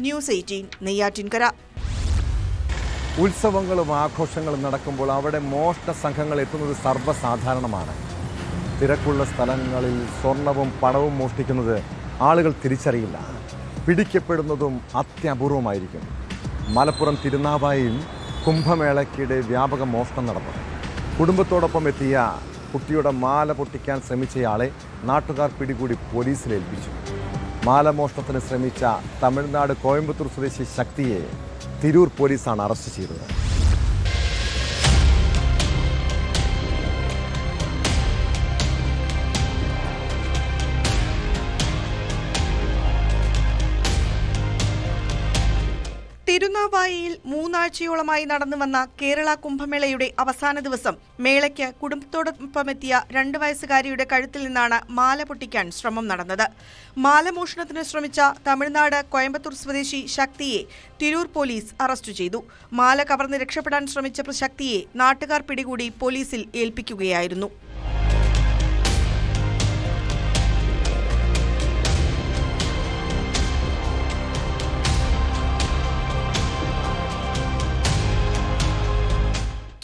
ന്യൂസ് 18 നെയ്യാറ്റിൻകര. ഉത്സവങ്ങളും ആഘോഷങ്ങളും നടക്കുമ്പോൾ അവിടെ മോഷണ സംഘങ്ങൾ എത്തുന്നത് സർവ്വസാധാരണമാണ്. തിരക്കുള്ള സ്ഥലങ്ങളിൽ സ്വർണവും പണവും മോഷ്ടിക്കുന്നത് ആളുകൾ തിരിച്ചറിയില്ല. പിടിക്കപ്പെടുന്നതും അത്യപൂർവമായിരിക്കും. മലപ്പുറം തിരുനാവായിൽ കുംഭമേളയ്ക്കിടെ വ്യാപക മോഷണം നടന്നു. കുടുംബത്തോടൊപ്പം എത്തിയ കുട്ടിയുടെ മാല പൊട്ടിക്കാൻ ശ്രമിച്ചയാളെ നാട്ടുകാർ പിടികൂടി പോലീസിലേൽപ്പിച്ചു. മാല മോഷണത്തിന് ശ്രമിച്ച തമിഴ്നാട് കോയമ്പത്തൂർ സ്വദേശി ശക്തിയെ തിരൂർ പോലീസാണ് അറസ്റ്റ് ചെയ്തത്. തിരുനാവായയിൽ 3 ആഴ്ചയോളമായി നടന്നുവന്ന കേരള കുംഭമേളയുടെ അവസാന ദിവസം മേളയ്ക്ക് കുടുംബത്തോടൊപ്പമെത്തിയ 2 വയസ്സുകാരിയുടെ കഴുത്തിൽ നിന്നാണ് മാല പൊട്ടിക്കാൻ ശ്രമം നടന്നത്. മാല മോഷണത്തിന് ശ്രമിച്ച തമിഴ്നാട് കോയമ്പത്തൂർ സ്വദേശി ശക്തിയെ തിരൂർ പോലീസ് അറസ്റ്റ് ചെയ്തു. മാല കവർന്ന് രക്ഷപ്പെടാൻ ശ്രമിച്ച ശക്തിയെ നാട്ടുകാർ പിടികൂടി പോലീസിൽ ഏൽപ്പിക്കുകയായിരുന്നു.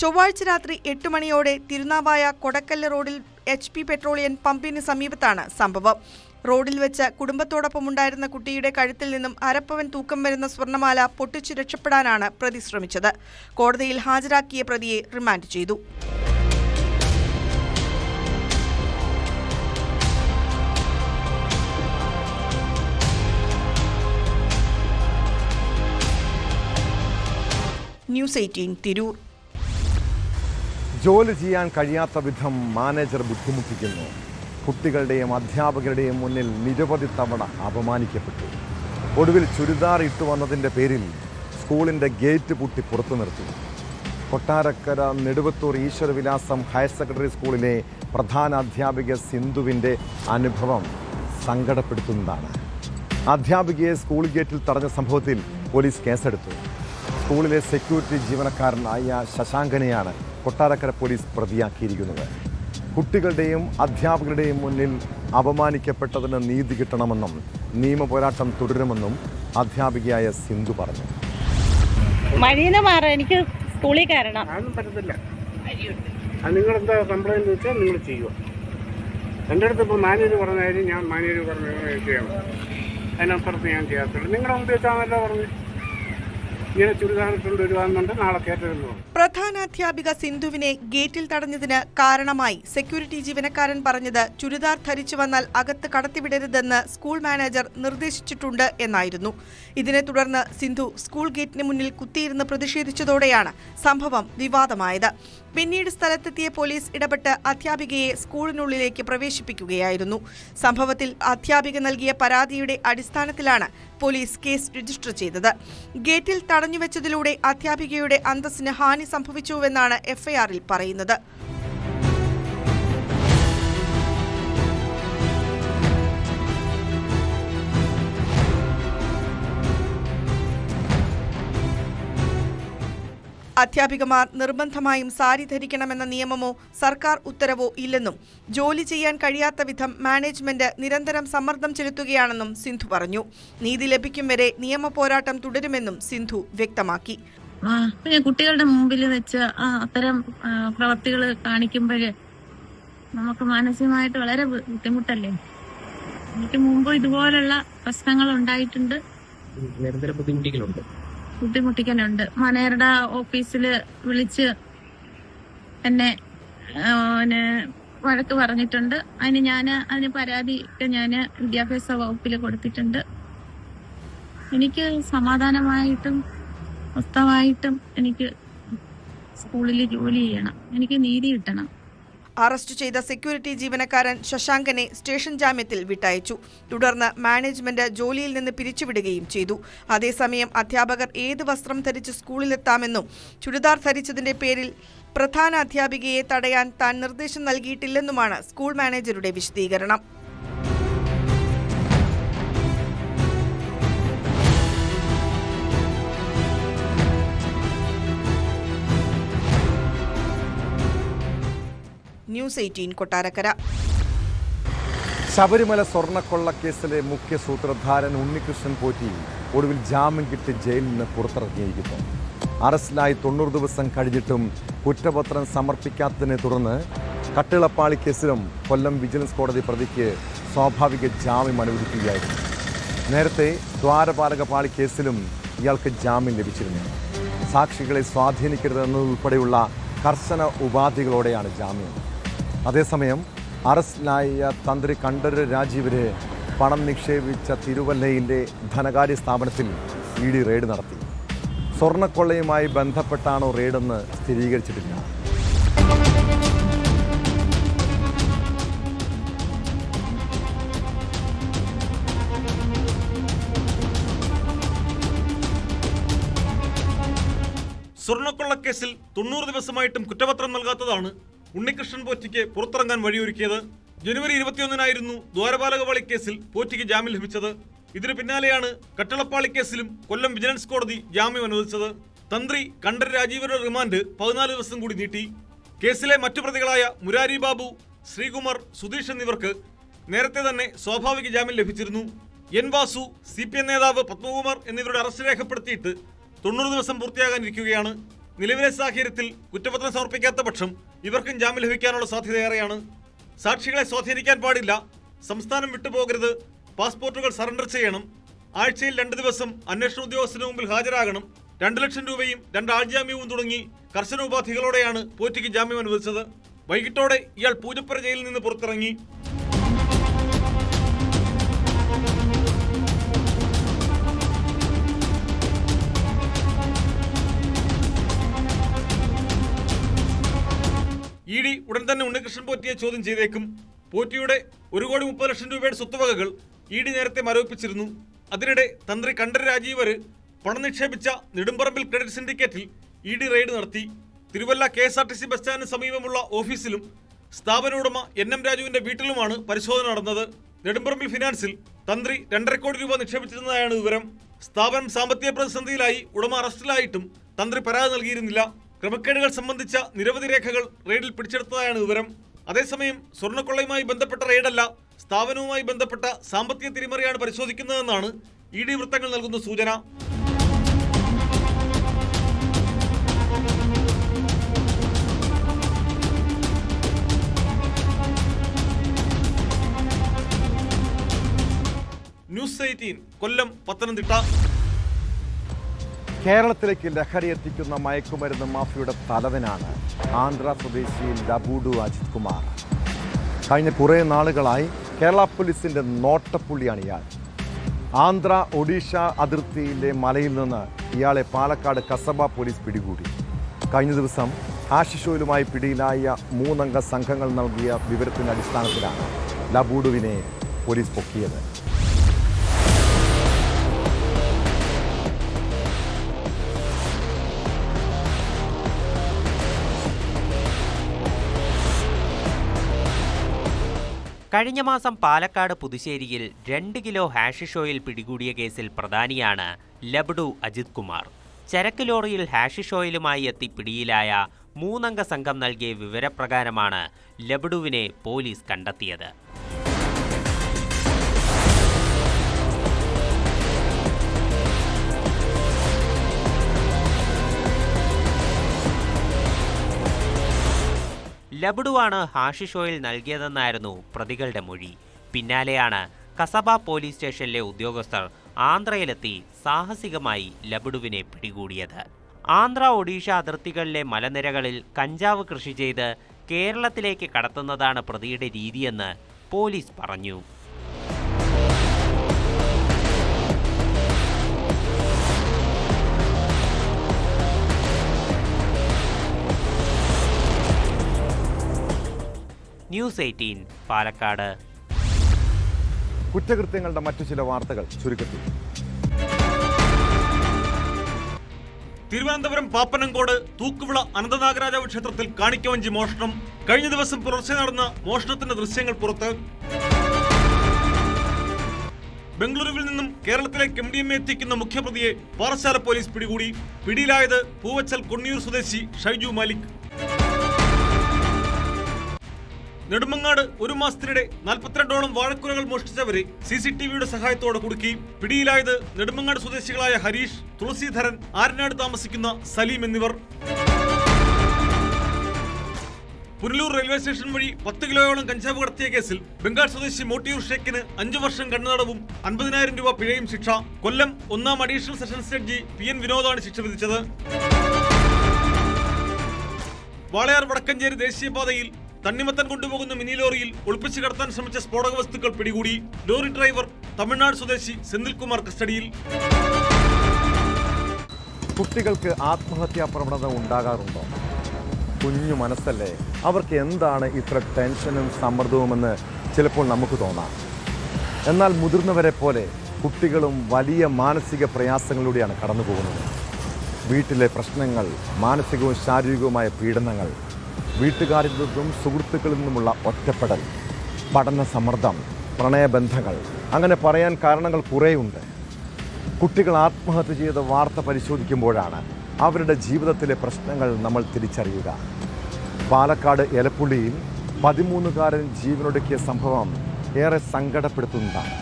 ചൊവ്വാഴ്ച രാത്രി 8 മണിയോടെ തിരുനാവായ കൊടക്കല്ല് റോഡിൽ HP പെട്രോളിയം പമ്പിന് സമീപത്താണ് സംഭവം. റോഡിൽ വെച്ച് കുടുംബത്തോടൊപ്പമുണ്ടായിരുന്ന കുട്ടിയുടെ കഴുത്തിൽ നിന്നും 1/2 പവൻ തൂക്കം വരുന്ന സ്വർണ്ണമാല പൊട്ടിച്ചു രക്ഷപ്പെടാനാണ് പ്രതി ശ്രമിച്ചത്. കോടതിയിൽ ഹാജരാക്കിയ പ്രതിയെ റിമാൻഡ് ചെയ്തു. ന്യൂസ് 18 തിരൂർ. ജോലി ചെയ്യാൻ കഴിയാത്ത വിധം മാനേജർ ബുദ്ധിമുട്ടിക്കുന്നു. കുട്ടികളുടെയും അധ്യാപകരുടെയും മുന്നിൽ നിരവധി തവണ അപമാനിക്കപ്പെട്ടു. ഒടുവിൽ ചുരിദാർ ഇട്ടു വന്നതിൻ്റെ പേരിൽ സ്കൂളിൻ്റെ ഗേറ്റ് പൂട്ടി പുറത്തു നിർത്തി. കൊട്ടാരക്കര നെടുവത്തൂർ ഈശ്വരവിലാസം ഹയർ സെക്കൻഡറി സ്കൂളിലെ പ്രധാന അധ്യാപിക സിന്ധുവിൻ്റെ അനുഭവം സങ്കടപ്പെടുത്തുന്നതാണ്. അധ്യാപികയെ സ്കൂൾ ഗേറ്റിൽ തടഞ്ഞ സംഭവത്തിൽ പോലീസ് കേസെടുത്തു. സ്കൂളിലെ സെക്യൂരിറ്റി ജീവനക്കാരനായ ശശാങ്കനെയാണ് കൊട്ടാരക്കര പോലീസ് പ്രതിയാക്കിയിരിക്കുന്നത്. കുട്ടികളുടെയും അധ്യാപകരുടെയും മുന്നിൽ അപമാനിക്കപ്പെട്ടതിന് നീതി കിട്ടണമെന്നും നിയമപോരാട്ടം തുടരുമെന്നും അധ്യാപികയായ സിന്ധു പറഞ്ഞു. മഴീന്ന് മാറാം, എനിക്ക് സ്കൂളിൽ കയറണം. അതൊന്നും പറ്റത്തില്ല. നിങ്ങളെന്താ കംപ്ലൈൻറ്റ് വെച്ചാൽ നിങ്ങൾ ചെയ്യുക. എൻ്റെ അടുത്ത് ഇപ്പോൾ മാനേജർ പറഞ്ഞ കാര്യം ഞാൻ മാനേജർ പറഞ്ഞ ചെയ്യണം. അതിനപ്പുറത്ത് ഞാൻ ചെയ്യാത്തുള്ളൂ. നിങ്ങളുടെ മുമ്പ് വെച്ചാണല്ലോ പറഞ്ഞു ഇങ്ങനെ ചുരിദാറിട്ടുണ്ട് വരുവാന്നുണ്ട്, നാളെ കയറ്റരുന്നു. പ്രധാനാധ്യാപിക സിന്ധുവിനെ ഗേറ്റിൽ തടഞ്ഞതിന് കാരണമായി സെക്യൂരിറ്റി ജീവനക്കാരൻ പറഞ്ഞത് ചുരിദാർ ധരിച്ചു വന്നാൽ അകത്ത് കടത്തിവിടരുതെന്ന് സ്കൂൾ മാനേജർ നിർദ്ദേശിച്ചിട്ടുണ്ട് എന്നായിരുന്നു. ഇതിനെ തുടർന്ന് സിന്ധു സ്കൂൾ ഗേറ്റിന് മുന്നിൽ കുത്തിയിരുന്ന് പ്രതിഷേധിച്ചതോടെയാണ് സംഭവം വിവാദമായത്. പിന്നീട് സ്ഥലത്തെത്തിയ പോലീസ് ഇടപെട്ട് അധ്യാപികയെ സ്കൂളിനുള്ളിലേക്ക് പ്രവേശിപ്പിക്കുകയായിരുന്നു. സംഭവത്തിൽ അധ്യാപിക നൽകിയ പരാതിയുടെ അടിസ്ഥാനത്തിലാണ് പോലീസ് കേസ് രജിസ്റ്റർ ചെയ്തത്. ഗേറ്റിൽ തടഞ്ഞുവെച്ചതിലൂടെ അധ്യാപികയുടെ അന്തസ്സിന് ഹാനി സംഭവിച്ചുവെന്നാണ് എഫ്ഐആറിൽ പറയുന്നത്. അധ്യാപികമാർ നിർബന്ധമായും സാരി ധരിക്കണമെന്ന നിയമമോ സർക്കാർ ഉത്തരവോ ഇല്ലെന്നും ജോലി ചെയ്യാൻ കഴിയാത്ത വിധം മാനേജ്മെന്റ് നിരന്തരം സമ്മർദ്ദം ചെലുത്തുകയാണെന്നും സിന്ധു പറഞ്ഞു. നീതി ലഭിക്കും വരെ നിയമ പോരാട്ടം തുടരുമെന്നും സിന്ധു വ്യക്തമാക്കി. പിന്നെ കുട്ടികളുടെ മുമ്പിൽ വെച്ച് അത്തരം പ്രവർത്തികൾ കാണിക്കുമ്പോൾ നമുക്ക് മാനസികമായിട്ട് വളരെ ബുദ്ധിമുട്ടല്ലേ. എനിക്ക് മുമ്പ് ഇതുപോലുള്ള പ്രശ്നങ്ങൾ ഉണ്ടായിട്ടുണ്ട്, ബുദ്ധിമുട്ടിക്കലുണ്ട്. മനേരുടെ ഓഫീസിൽ വിളിച്ച് എന്നെ വഴക്ക് പറഞ്ഞിട്ടുണ്ട്. അതിന് പരാതി ഞാൻ വിദ്യാഭ്യാസ വകുപ്പിൽ കൊടുത്തിട്ടുണ്ട്. എനിക്ക് സമാധാനമായിട്ടും സ്വസ്ഥമായിട്ടും എനിക്ക് സ്കൂളിൽ ജോലി ചെയ്യണം, എനിക്ക് നീതി കിട്ടണം. അറസ്റ്റ് ചെയ്ത സെക്യൂരിറ്റി ജീവനക്കാരൻ ശശാങ്കനെ സ്റ്റേഷൻ ജാമ്യത്തിൽ വിട്ടയച്ചു. തുടർന്ന് മാനേജ്മെന്റ് ജോലിയിൽ നിന്ന് പിരിച്ചുവിടുകയും ചെയ്തു. അതേസമയം അധ്യാപകർ ഏത് വസ്ത്രം ധരിച്ച് സ്കൂളിലെത്താമെന്നും ചുരിദാർ ധരിച്ചതിന്റെ പേരിൽ പ്രധാന അധ്യാപികയെ തടയാൻ താൻ നിർദ്ദേശം നൽകിയിട്ടില്ലെന്നുമാണ് സ്കൂൾ മാനേജറുടെ വിശദീകരണം. ന്യൂസ് 18 കൊട്ടാരക്കര. ശബരിമല സ്വർണ്ണക്കൊള്ളക്കേസിലെ മുഖ്യ സൂത്രധാരൻ ഉണ്ണികൃഷ്ണൻ പോറ്റി ഒടുവിൽ ജാമ്യം കിട്ടി ജയിലിൽ നിന്ന് പുറത്തിറങ്ങിയിരിക്കുന്നു. അറസ്റ്റിലായി 90 ദിവസം കഴിഞ്ഞിട്ടും കുറ്റപത്രം സമർപ്പിക്കാത്തതിനെ തുടർന്ന് കട്ടിളപ്പാളി കേസിലും കൊല്ലം വിജിലൻസ് കോടതി പ്രതിക്ക് സ്വാഭാവിക ജാമ്യം അനുവദിക്കുകയായിരുന്നു. നേരത്തെ ദ്വാരപാലകപാളി കേസിലും ഇയാൾക്ക് ജാമ്യം ലഭിച്ചിരുന്നു. സാക്ഷികളെ സ്വാധീനിക്കരുതെന്നതുൾപ്പെടെയുള്ള കർശന ഉപാധികളോടെയാണ് ജാമ്യം. അതേസമയം അറസ്റ്റിലായ തന്ത്രി കണ്ഠരര് രാജീവര് പണം നിക്ഷേപിച്ച തിരുവല്ലയിലെ ധനകാര്യ സ്ഥാപനത്തിൽ ഇ ഡി റെയ്ഡ് നടത്തി. സ്വർണ്ണക്കൊള്ളയുമായി ബന്ധപ്പെട്ടാണോ റെയ്ഡെന്ന് സ്ഥിരീകരിച്ചിട്ടില്ല. സ്വർണ്ണക്കൊള്ളക്കേസിൽ 90 ദിവസമായിട്ടും കുറ്റപത്രം നൽകാത്തതാണ് ഉണ്ണികൃഷ്ണൻ പോറ്റിക്ക് പുറത്തിറങ്ങാൻ വഴിയൊരുക്കിയത്. ജനുവരി 21-നായിരുന്നു ദ്വാരപാലകപാളി കേസിൽ പോറ്റിക്ക് ജാമ്യം ലഭിച്ചത്. ഇതിനു പിന്നാലെയാണ് കട്ടിളപ്പാളി കേസിലും കൊല്ലം വിജിലൻസ് കോടതി ജാമ്യം അനുവദിച്ചത്. തന്ത്രി കണ്ഠരര് രാജീവരുടെ റിമാൻഡ് 14 ദിവസം കൂടി നീട്ടി. കേസിലെ മറ്റു പ്രതികളായ മുരാരി ബാബു, ശ്രീകുമാർ, സുധീഷ് എന്നിവർക്ക് നേരത്തെ തന്നെ സ്വാഭാവിക ജാമ്യം ലഭിച്ചിരുന്നു. എൻ വാസു, CPM നേതാവ് പത്മകുമാർ എന്നിവരുടെ അറസ്റ്റ് രേഖപ്പെടുത്തിയിട്ട് 90 ദിവസം പൂർത്തിയാകാനിരിക്കുകയാണ്. നിലവിലെ സാഹചര്യത്തിൽ കുറ്റപത്രം സമർപ്പിക്കാത്ത പക്ഷം ഇവർക്കും ജാമ്യം ലഭിക്കാനുള്ള സാധ്യതയേറെയാണ്. സാക്ഷികളെ സ്വാധീനിക്കാൻ പാടില്ല, സംസ്ഥാനം വിട്ടുപോകരുത്, പാസ്പോർട്ടുകൾ സറണ്ടർ ചെയ്യണം, ആഴ്ചയിൽ 2 ദിവസം അന്വേഷണ ഉദ്യോഗസ്ഥന് മുമ്പിൽ ഹാജരാകണം, 2 ലക്ഷം രൂപയും 2 ആൾജാമ്യവും തുടങ്ങി കർശന ഉപാധികളോടെയാണ് പോറ്റിക്ക് ജാമ്യം അനുവദിച്ചത്. വൈകിട്ടോടെ ഇയാൾ പൂജപ്പുര ജയിലിൽ നിന്ന് പുറത്തിറങ്ങി. ഇ ഡി ഉടൻ തന്നെ ഉണ്ണികൃഷ്ണൻ പോറ്റിയെ ചോദ്യം ചെയ്തേക്കും. പോറ്റിയുടെ 1,30,00,000 രൂപയുടെ സ്വത്തുവകകൾ ഇ ഡി നേരത്തെ മരവിപ്പിച്ചിരുന്നു. അതിനിടെ തന്ത്രി കണ്ഠരര് രാജീവര് പണം നിക്ഷേപിച്ച നെടുമ്പറമ്പിൽ ക്രെഡിറ്റ് സിൻഡിക്കേറ്റിൽ ഇ ഡി റെയ്ഡ് നടത്തി. തിരുവല്ല KSRTC ബസ് സ്റ്റാൻഡിന് സമീപമുള്ള ഓഫീസിലും സ്ഥാപന ഉടമ NM രാജുവിന്റെ വീട്ടിലുമാണ് പരിശോധന നടന്നത്. നെടുമ്പറമ്പിൽ ഫിനാൻസിൽ തന്ത്രി 2.5 കോടി രൂപ നിക്ഷേപിച്ചിരുന്നതായാണ് വിവരം. സ്ഥാപനം സാമ്പത്തിക പ്രതിസന്ധിയിലായി ഉടമ അറസ്റ്റിലായിട്ടും തന്ത്രി പരാതി നൽകിയിരുന്നില്ല. ക്രമക്കേടുകൾ സംബന്ധിച്ച നിരവധി രേഖകൾ റെയ്ഡിൽ പിടിച്ചെടുത്തതായാണ് വിവരം. അതേസമയം സ്വർണ്ണക്കൊള്ളയുമായി ബന്ധപ്പെട്ട റെയ്ഡല്ല, സ്ഥാപനവുമായി ബന്ധപ്പെട്ട സാമ്പത്തിക തിരിമറിയാണ് പരിശോധിക്കുന്നതെന്നാണ് ED വൃത്തങ്ങൾ നൽകുന്ന സൂചന. ന്യൂസ് 18 കൊല്ലം, പത്തനംതിട്ട. കേരളത്തിലേക്ക് ലഹരി എത്തിക്കുന്ന മയക്കുമരുന്ന് മാഫിയയുടെ തലവനാണ് ആന്ധ്ര സ്വദേശി ലബൂഡു അജിത് കുമാർ. കഴിഞ്ഞ കുറേ നാളുകളായി കേരള പോലീസിന്റെ നോട്ടപ്പുള്ളിയാണ് ഇയാൾ. ആന്ധ്ര ഒഡീഷ അതിർത്തിയിലെ മലയിൽ നിന്ന് ഇയാളെ പാലക്കാട് കസബ പോലീസ് പിടികൂടി. കഴിഞ്ഞ ദിവസം ഹാഷിഷോയിലുമായി പിടിയിലായ 3 അംഗ സംഘങ്ങൾ നൽകിയ വിവരത്തിന്റെ അടിസ്ഥാനത്തിലാണ് ലബൂഡുവിനെ പോലീസ് പൊക്കിയത്. കഴിഞ്ഞ മാസം പാലക്കാട് പുതുശ്ശേരിയിൽ 2 കിലോ ഹാഷിഷ് ഓയിൽ പിടികൂടിയ കേസിൽ പ്രധാനിയാണ് ലബഡു അജിത് കുമാർ. ചരക്ക് ലോറിയിൽ ഹാഷിഷ് ഓയിലുമായി എത്തി പിടിയിലായ 3 അംഗ സംഘം നൽകിയ വിവരപ്രകാരമാണ് ലബഡുവിനെ പോലീസ് കണ്ടെത്തിയത്. ലബഡുവാണ് ഹാഷിഷ് ഓയിൽ നൽകിയതെന്നായിരുന്നു പ്രതികളുടെ മൊഴി. പിന്നാലെയാണ് കസബ പോലീസ് സ്റ്റേഷനിലെ ഉദ്യോഗസ്ഥർ ആന്ധ്രയിലെത്തി സാഹസികമായി ലബഡുവിനെ പിടികൂടിയത്. ആന്ധ്ര ഒഡീഷ അതിർത്തികളിലെ മലനിരകളിൽ കഞ്ചാവ് കൃഷി ചെയ്ത് കേരളത്തിലേക്ക് കടത്തുന്നതാണ് പ്രതിയുടെ രീതിയെന്ന് പോലീസ് പറഞ്ഞു. ന്യൂസ് 18 പാലക്കാട്. കുറ്റകൃത്യങ്ങളുടെ മറ്റു ചില വാർത്തകൾ ചുരുക്കത്തിൽ. തിരുവനന്തപുരം പാപ്പനംകോട് തൂക്കുവിള അനന്തനാഗരാജാവ് ക്ഷേത്രത്തിൽ കാണിക്കവഞ്ചി മോഷണം. കഴിഞ്ഞ ദിവസം പുലർച്ചെ നടന്ന മോഷണത്തിന്റെ ദൃശ്യങ്ങൾ പുറത്ത്. ബംഗളൂരുവിൽ നിന്നും കേരളത്തിലേക്ക് MDMA എത്തിക്കുന്ന മുഖ്യപ്രതിയെ പാറശാല പോലീസ് പിടികൂടി. പിടിയിലായത് പൂവച്ചൽ കൊണ്ണിയൂർ സ്വദേശി ഷൈജു മാലിക്. നെടുമങ്ങാട് 1 മാസത്തിനിടെ 42ഓളം വാഴക്കുലകൾ മോഷ്ടിച്ചവരെ CCTVയുടെ സഹായത്തോടെ കുടുക്കി. പിടിയിലായത് നെടുമങ്ങാട് സ്വദേശികളായ ഹരീഷ്, തുളസീധരൻ, ആരനാട് താമസിക്കുന്ന സലീം എന്നിവർ. പുനലൂർ റെയിൽവേ സ്റ്റേഷൻ വഴി 10 കിലോയോളം കഞ്ചാവ് കടത്തിയ കേസിൽ ബംഗാൾ സ്വദേശി മോട്ടിയൂർ ഷേഖിന് 5 വർഷം കണ്ണുതടവും 50,000 രൂപ പിഴയും ശിക്ഷ. കൊല്ലം 1ാം അഡീഷണൽ സെഷൻസ് ജഡ്ജി PN വിനോദാണ് ശിക്ഷ വിധിച്ചത്. വാളയാർ വടക്കഞ്ചേരി ദേശീയപാതയിൽ തണ്ണിമത്തൻ കൊണ്ടുപോകുന്ന മിനി ലോറിയിൽ ഒളിപ്പിച്ച് കടത്താൻ ശ്രമിച്ച സ്ഫോടക വസ്തുക്കൾ പിടികൂടി. ലോറി ഡ്രൈവർ തമിഴ്നാട് സ്വദേശി സെന്തിൽകുമാർ കസ്റ്റഡിയിൽ. കുട്ടികൾക്ക് ആത്മഹത്യാ പ്രവണത ഉണ്ടാകാറുണ്ടോ? കുഞ്ഞു മനസ്സല്ലേ, അവർക്ക് എന്താണ് ഇത്ര ടെൻഷനും സമ്മർദ്ദവുമെന്ന് ചിലപ്പോൾ നമുക്ക് തോന്നാം. എന്നാൽ മുതിർന്നവരെ പോലെ കുട്ടികളും വലിയ മാനസിക പ്രയാസങ്ങളിലൂടെയാണ് കടന്നു പോകുന്നത്. വീട്ടിലെ പ്രശ്നങ്ങൾ, മാനസികവും ശാരീരികവുമായ പീഡനങ്ങൾ, വീട്ടുകാരിൽ നിന്നും സുഹൃത്തുക്കളിൽ നിന്നുമുള്ള ഒറ്റപ്പെടൽ, പഠന സമ്മർദ്ദം, പ്രണയബന്ധങ്ങൾ, അങ്ങനെ പറയാൻ കാരണങ്ങൾ കുറേയുണ്ട്. കുട്ടികൾ ആത്മഹത്യ ചെയ്ത വാർത്ത പരിശോധിക്കുമ്പോഴാണ് അവരുടെ ജീവിതത്തിലെ പ്രശ്നങ്ങൾ നമ്മൾ തിരിച്ചറിയുക. പാലക്കാട് എലപ്പുള്ളിയിൽ 13കാരൻ ജീവനൊടുക്കിയ സംഭവം ഏറെ സങ്കടപ്പെടുത്തുന്നതാണ്.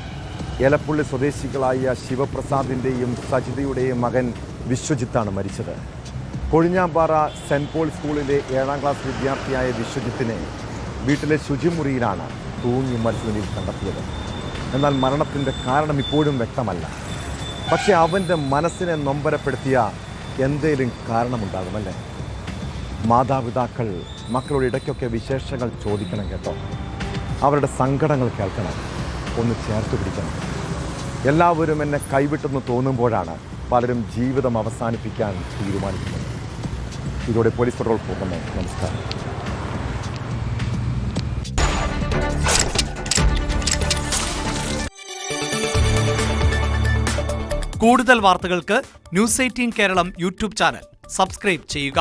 എലപ്പുള്ളി സ്വദേശികളായ ശിവപ്രസാദിൻ്റെയും സജിതയുടെയും മകൻ വിശ്വജിത്താണ് മരിച്ചത്. കൊഴിഞ്ഞാമ്പാറ സെൻറ് പോൾ സ്കൂളിലെ 7ാം ക്ലാസ് വിദ്യാർത്ഥിയായ വിശ്വജിത്തിനെ വീട്ടിലെ ശുചിമുറിയിലാണ് തൂങ്ങി മരിച്ച നിലയിൽ കണ്ടെത്തിയത്. എന്നാൽ മരണത്തിൻ്റെ കാരണം ഇപ്പോഴും വ്യക്തമല്ല. പക്ഷെ അവൻ്റെ മനസ്സിനെ നൊമ്പരപ്പെടുത്തിയ എന്തേലും കാരണമുണ്ടാകുമല്ലേ? മാതാപിതാക്കൾ മക്കളുടെ ഇടയ്ക്കൊക്കെ വിശേഷങ്ങൾ ചോദിക്കണം കേട്ടോ. അവരുടെ സങ്കടങ്ങൾ കേൾക്കണം, ഒന്ന് ചേർത്ത് പിടിക്കണം. എല്ലാവരും എന്നെ കൈവിട്ടെന്ന് തോന്നുമ്പോഴാണ് പലരും ജീവിതം അവസാനിപ്പിക്കാൻ തീരുമാനിക്കുന്നത്. ഇതോടെ പോലീസ് പെട്രോൾ പോകുന്നു. നമസ്കാരം. കൂടുതൽ വാർത്തകൾക്ക് news 18 Keralam YouTube channel subscribe ചെയ്യുക.